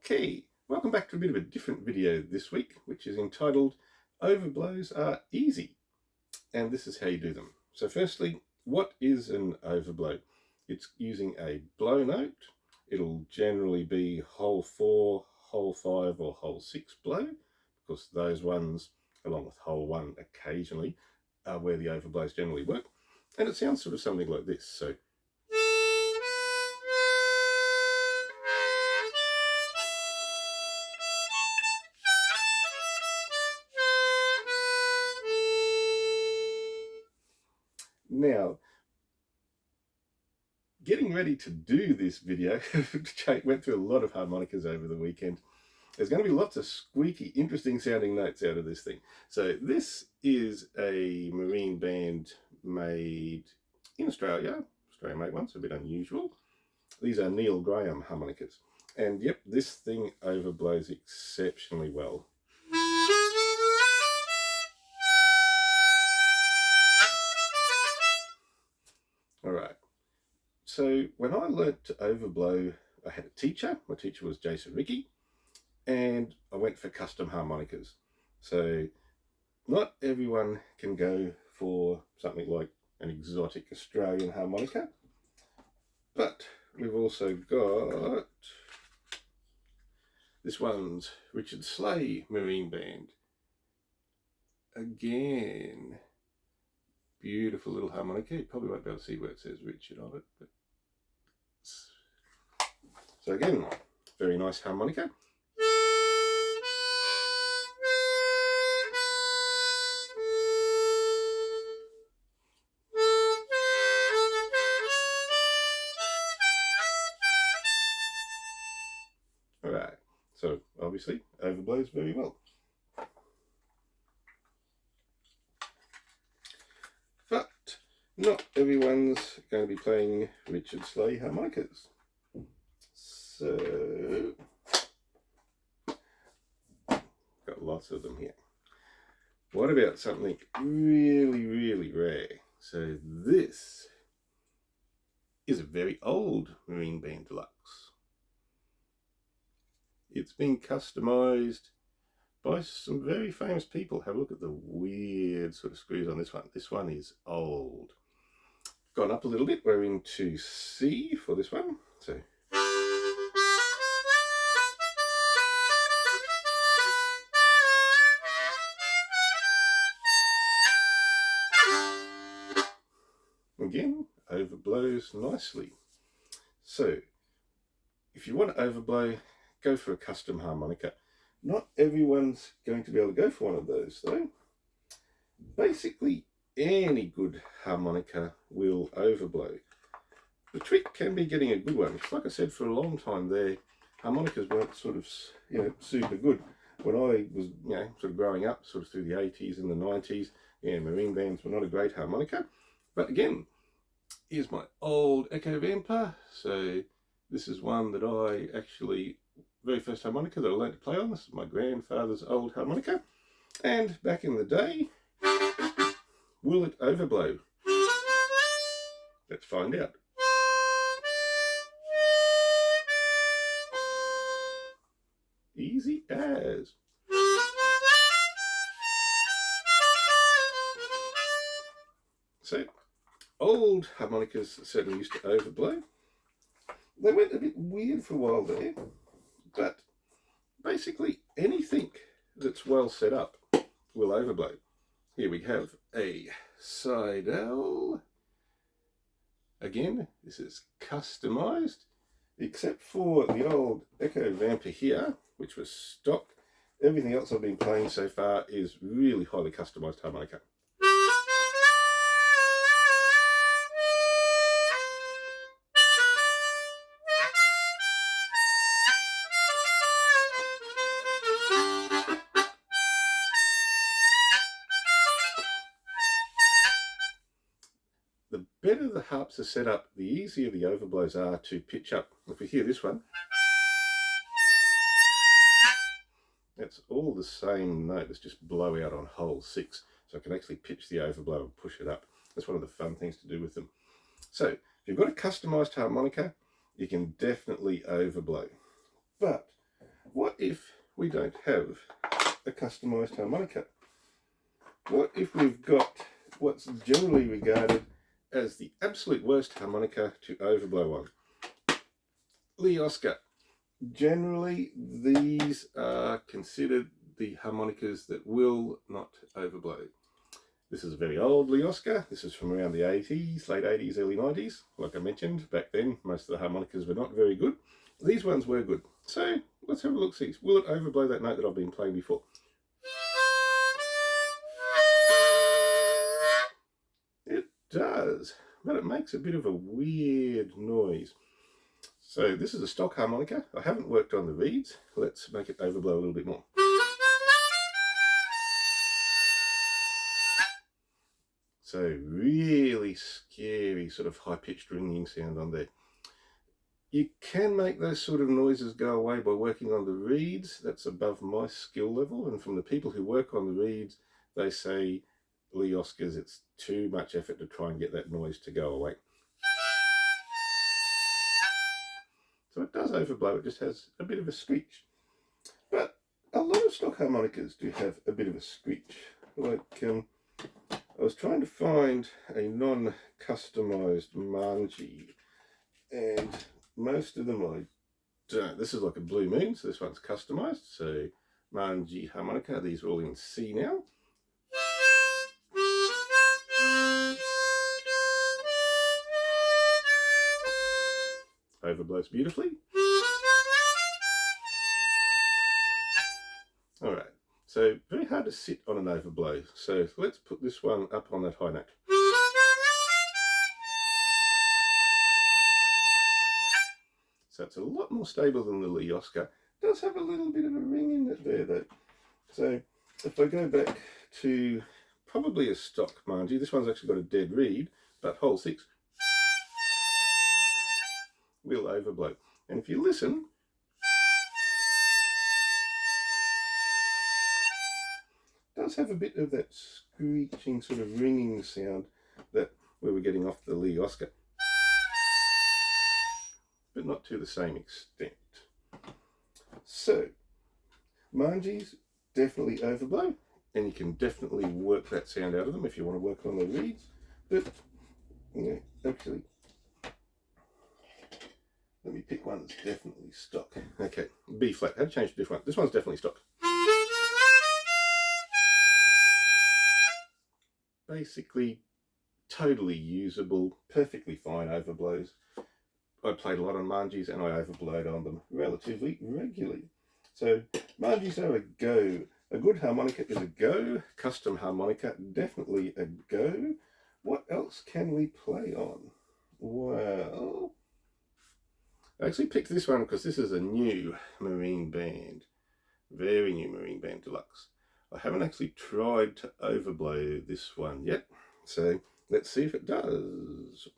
Okay, welcome back to a bit of a different video this week, which is entitled Overblows Are Easy, and this is how you do them. So firstly, what is an overblow? It's using a blow note. It'll generally be hole 4, hole 5 or hole 6 blow, because those ones, along with hole 1 occasionally, are where the overblows generally work. And it sounds sort of something like this. So now, getting ready to do this video, went through a lot of harmonicas over the weekend. There's going to be lots of squeaky, interesting sounding notes out of this thing. So this is a marine band made in Australia. Australian-made ones, a bit unusual. These are Neil Graham harmonicas. And yep, this thing overblows exceptionally well. All right. So when I learnt to overblow, I had a teacher. My teacher was Jason Rickey, and I went for custom harmonicas. So not everyone can go for something like an exotic Australian harmonica, but we've also got this one's Richard Sleigh Marine Band. Again, beautiful little harmonica. You probably won't be able to see where it says Richard on it, but so again, very nice harmonica. Alright, so obviously overblows very well. But not everyone's going to be playing Richard Sleigh harmonicas. So, got lots of them here. What about something really, really rare? So this is a very old Marine Band Deluxe. It's been customized by some very famous people. Have a look at the weird sort of screws on this one. This one is old. Gone up a little bit. We're into C for this one. So again, overblows nicely. So if you want to overblow, go for a custom harmonica. Not everyone's going to be able to go for one of those though. Basically, any good harmonica will overblow. The trick can be getting a good one. Like I said, for a long time there, harmonicas weren't sort of, super good. When I was, sort of growing up, sort of through the 80s and the 90s, marine bands were not a great harmonica. But again, here's my old Echo Vamper. So this is one that I actually, very first harmonica that I learned to play on. This is my grandfather's old harmonica. And back in the day, will it overblow? Let's find out. Easy as. So, old harmonicas certainly used to overblow. They went a bit weird for a while there, but basically anything that's well set up will overblow. Here we have a Seidel. Again, this is customized, except for the old Echo Vamper here, which was stock. Everything else I've been playing so far is really highly customized harmonica. The better the harps are set up, the easier the overblows are to pitch up. If we hear this one, that's all the same note. It's just blow out on hole 6. So I can actually pitch the overblow and push it up. That's one of the fun things to do with them. So if you've got a customized harmonica, you can definitely overblow. But if we don't have a customized harmonica? What if we've got what's generally regarded as the absolute worst harmonica to overblow on? Lee Oscar. Generally, these are considered the harmonicas that will not overblow. This is a very old Lee Oscar. This is from around the 80s, late 80s, early 90s. Like I mentioned, back then, most of the harmonicas were not very good. These ones were good. So let's have a look, see. Will it overblow that note that I've been playing before? It does, but it makes a bit of a weird noise. So this is a stock harmonica. I haven't worked on the reeds. Let's make it overblow a little bit more. So really scary sort of high-pitched ringing sound on there. You can make those sort of noises go away by working on the reeds. That's above my skill level, and from the people who work on the reeds, they say, Lee Oscars, it's too much effort to try and get that noise to go away. So it does overblow, it just has a bit of a screech. But a lot of stock harmonicas do have a bit of a screech. Like, I was trying to find a non-customised manji, and most of them I don't. This is like a Blue Moon, so this one's customised. So manji harmonica, these are all in C now. Overblows beautifully. Alright, so very hard to sit on an overblow. So let's put this one up on that high note. So it's a lot more stable than the Lee Oscar. It does have a little bit of a ring in it there though. So if I go back to probably a stock manji, this one's actually got a dead reed, but hole 6 will overblow. And if you listen, it does have a bit of that screeching sort of ringing sound that we were getting off the Lee Oscar, but not to the same extent. So manjis definitely overblow, and you can definitely work that sound out of them if you want to work on the reeds. But actually, let me pick one that's definitely stock. Okay, B flat. How to change to different? This one's definitely stock. Basically, totally usable, perfectly fine overblows. I played a lot on manjis and I overblowed on them relatively regularly. So manjis are a go. A good harmonica is a go. Custom harmonica, definitely a go. What else can we play on? Well, I actually picked this one because this is a new marine band. Very new marine band deluxe. I haven't actually tried to overblow this one yet. So let's see if it does.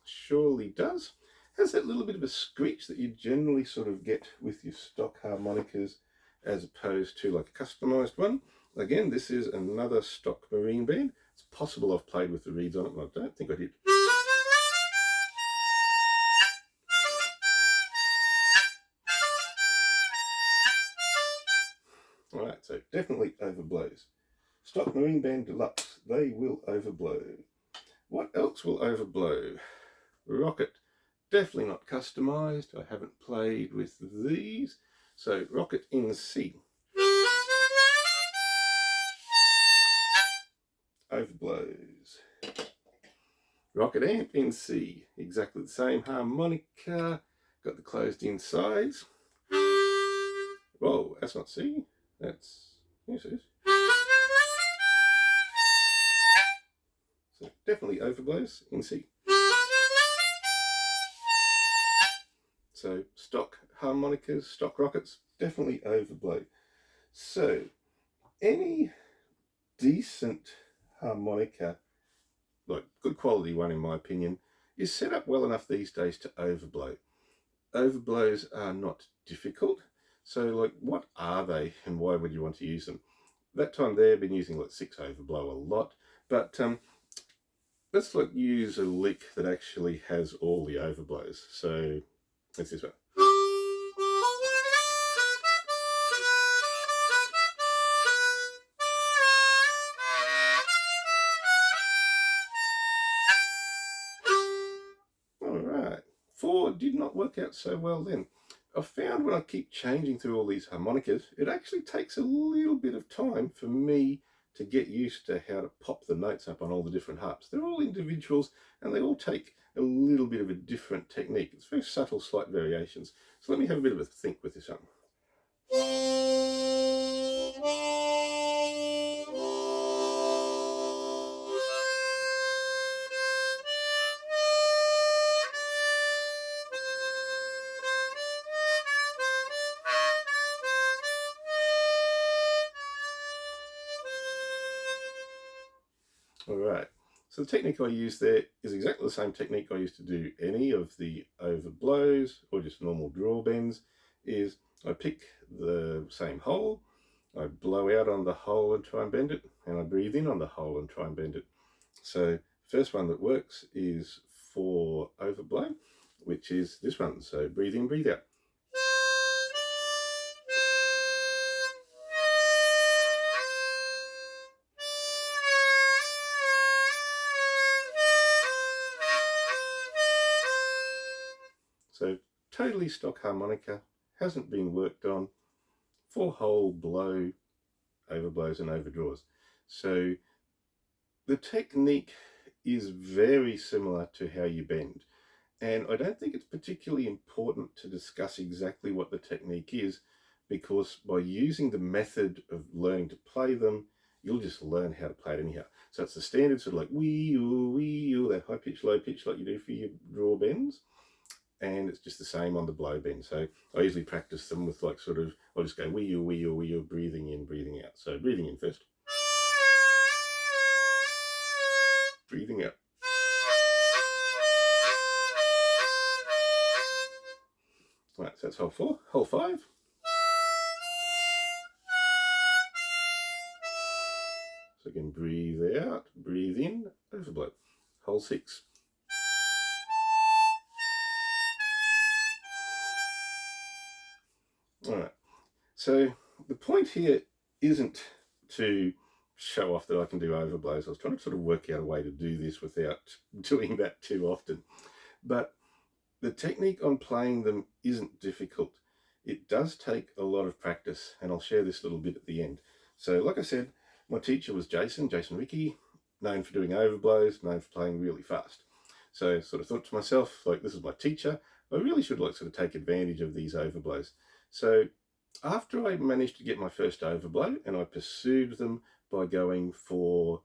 Surely does. Has that little bit of a screech that you generally sort of get with your stock harmonicas as opposed to like a customised one. Again, this is another stock marine band. It's possible I've played with the reeds on it, but I don't think I did. Alright, so definitely overblows. Stock marine band deluxe, they will overblow. What else will overblow? Rocket, definitely not customised. I haven't played with these. So Rocket in C. Overblows. Rocket amp in C. Exactly the same harmonica. Got the closed in sides. Whoa, that's not C. That's, yes it is. So definitely overblows in C. So stock harmonicas, stock rockets, definitely overblow. So any decent harmonica, like good quality one in my opinion, is set up well enough these days to overblow. Overblows are not difficult. So like, what are they and why would you want to use them? That time there, I've been using like 6 overblow a lot, But let's use a lick that actually has all the overblows. So that's this one. All right, 4 did not work out so well then. I found when I keep changing through all these harmonicas, it actually takes a little bit of time for me to get used to how to pop the notes up on all the different harps. They're all individuals and they all take a little bit of a different technique. It's very subtle, slight variations. So let me have a bit of a think with this one. All right, so the technique I use there is exactly the same technique I used to do any of the overblows or just normal draw bends. Is I pick the same hole, I blow out on the hole and try and bend it, and I breathe in on the hole and try and bend it. So first one that works is for overblow, which is this one. So breathe in, breathe out. So totally stock harmonica, hasn't been worked on, 4-hole blow, overblows and overdraws. So the technique is very similar to how you bend. And I don't think it's particularly important to discuss exactly what the technique is, because by using the method of learning to play them, you'll just learn how to play it anyhow. So it's the standard sort of like wee-oo, that high pitch, low pitch like you do for your draw bends. And it's just the same on the blow bend. So I usually practice them with I'll just go wee-oo, wee-oo, wee-oo, breathing in, breathing out. So breathing in first. Breathing out. Right, so that's hole 4. Hole 5. So again, breathe out, breathe in, overblow. Hole 6. All right, so the point here isn't to show off that I can do overblows. I was trying to sort of work out a way to do this without doing that too often. But the technique on playing them isn't difficult. It does take a lot of practice, and I'll share this little bit at the end. So like I said, my teacher was Jason Ricky, known for doing overblows, known for playing really fast. So I sort of thought to myself, this is my teacher, I really should sort of take advantage of these overblows. So after I managed to get my first overblow, and I pursued them by going for,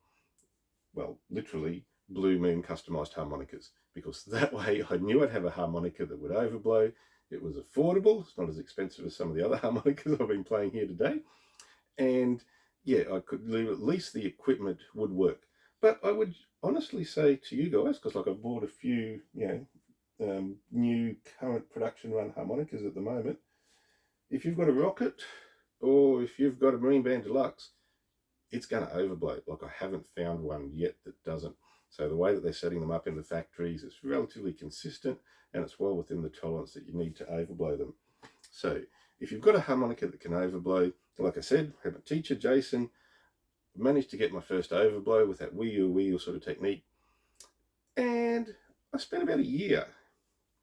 well, literally Blue Moon customized harmonicas, because that way I knew I'd have a harmonica that would overblow. It was affordable. It's not as expensive as some of the other harmonicas I've been playing here today. And yeah, I could leave at least the equipment would work. But I would honestly say to you guys, because I bought a few, new current production run harmonicas at the moment, if you've got a Rocket or if you've got a Marine Band Deluxe, it's going to overblow. I haven't found one yet that doesn't. So the way that they're setting them up in the factories is relatively consistent, and it's well within the tolerance that you need to overblow them. So if you've got a harmonica that can overblow, like I said, I had my teacher, Jason, managed to get my first overblow with that wee-oo sort of technique. And I spent about a year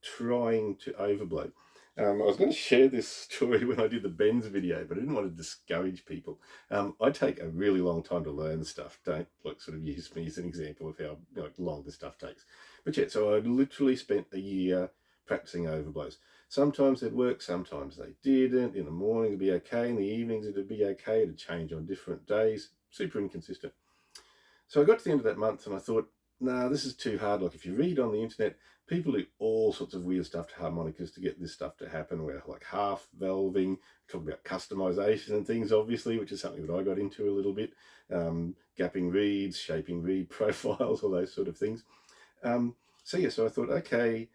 trying to overblow. I was going to share this story when I did the bends video, but I didn't want to discourage people. I take a really long time to learn stuff. Don't sort of use me as an example of how long the stuff takes. But yeah, so I literally spent a year practicing overblows. Sometimes they'd work, sometimes they didn't. In the morning it'd be okay, in the evenings it'd be okay. It'd change on different days. Super inconsistent. So I got to the end of that month and I thought, nah, this is too hard. If you read on the internet, people do all sorts of weird stuff to harmonicas to get this stuff to happen, where half valving, talk about customization and things, obviously, which is something that I got into a little bit, gapping reeds, shaping reed profiles, all those sort of things. So I thought, okay,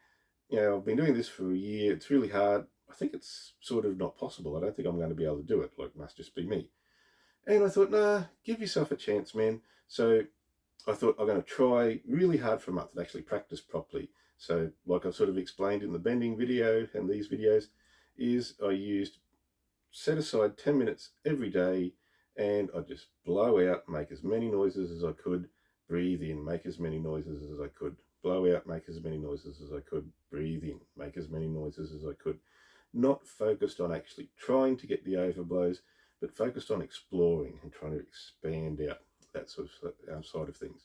I've been doing this for a year. It's really hard. I think it's sort of not possible. I don't think I'm going to be able to do it. Must just be me. And I thought, nah, give yourself a chance, man. So I thought I'm going to try really hard for a month and actually practice properly. So like I've sort of explained in the bending video and these videos, is I used set aside 10 minutes every day, and I just blow out, make as many noises as I could, breathe in, make as many noises as I could, blow out, make as many noises as I could, breathe in, make as many noises as I could. Not focused on actually trying to get the overblows, but focused on exploring and trying to expand out that sort of side of things.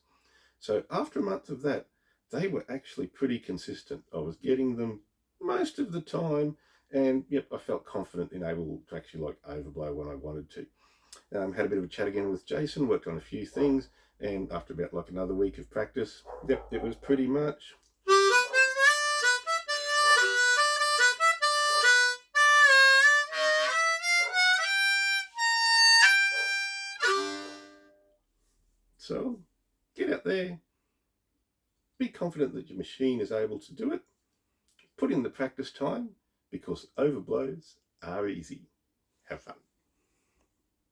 So after a month of that, they were actually pretty consistent. I was getting them most of the time, and yep, I felt confident in able to actually like overblow when I wanted to. Had a bit of a chat again with Jason, worked on a few things, and after about like another week of practice, yep, it was pretty much. So get out there, be confident that your machine is able to do it, put in the practice time, because overblows are easy. Have fun.